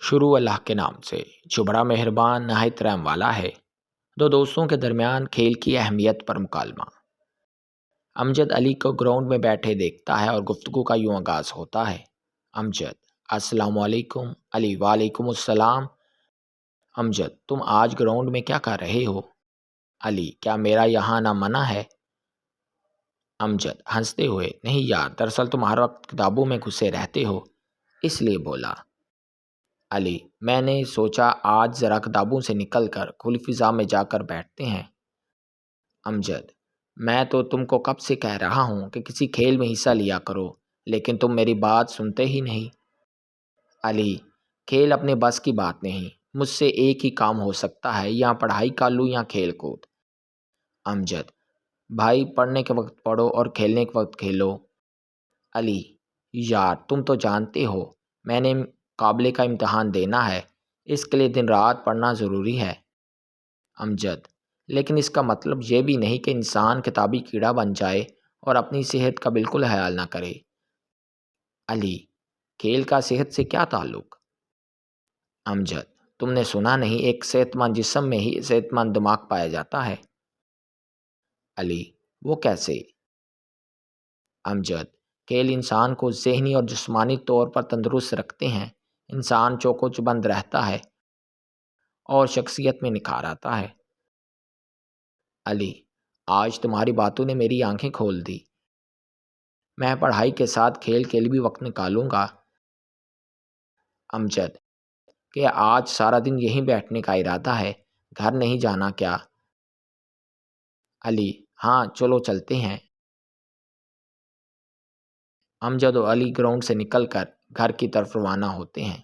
शुरू अल्लाह के नाम से जो बड़ा मेहरबान नहायत रहम वाला है। दो दोस्तों के दरमियान खेल की अहमियत पर मुकालमा। अमजद अली को ग्राउंड में बैठे देखता है और गुफ्तगू का यूं आगाज़ होता है। अमजद: अस्सलामुअलैकुम। अली: वालेकुम अस्सलाम। अमजद: तुम आज ग्राउंड में क्या कर रहे हो? अली: क्या मेरा यहाँ ना मना है? अमजद हंसते हुए: नहीं यार, दरअसल तुम हर वक्त किताबों में घुसे रहते हो, इसलिए बोला। अली: मैंने सोचा आज ज़रा किताबों से निकल कर खुली फ़िज़ा में जाकर बैठते हैं। अमजद: मैं तो तुमको कब से कह रहा हूँ कि किसी खेल में हिस्सा लिया करो, लेकिन तुम मेरी बात सुनते ही नहीं। अली: खेल अपने बस की बात नहीं, मुझसे एक ही काम हो सकता है, या पढ़ाई कर लूँ या खेल कूद। अमजद: भाई, पढ़ने के वक्त पढ़ो और खेलने के वक्त खेलो। अली: यार तुम तो जानते हो मैंने काबिले का इम्तहान देना है, इसके लिए दिन रात पढ़ना ज़रूरी है। अमजद: लेकिन इसका मतलब ये भी नहीं कि इंसान किताबी कीड़ा बन जाए और अपनी सेहत का बिल्कुल ख्याल ना करे। अली: खेल का सेहत से क्या ताल्लुक़? अमजद: तुमने सुना नहीं, एक सेहतमंद जिस्म में ही सेहतमंद दिमाग पाया जाता है। अली: वो कैसे? अमजद: खेल इंसान को ज़हनी और जिस्मानी तौर पर तंदुरुस्त रखते हैं, इंसान चौकस-चौबंद रहता है और शख्सियत में निखार आता है। अली: आज तुम्हारी बातों ने मेरी आंखें खोल दी, मैं पढ़ाई के साथ खेल के लिए भी वक्त निकालूंगा। अमजद: कि आज सारा दिन यहीं बैठने का इरादा है, घर नहीं जाना क्या? अली: हाँ चलो चलते हैं। अमजद और अली ग्राउंड से निकलकर घर की तरफ रवाना होते हैं।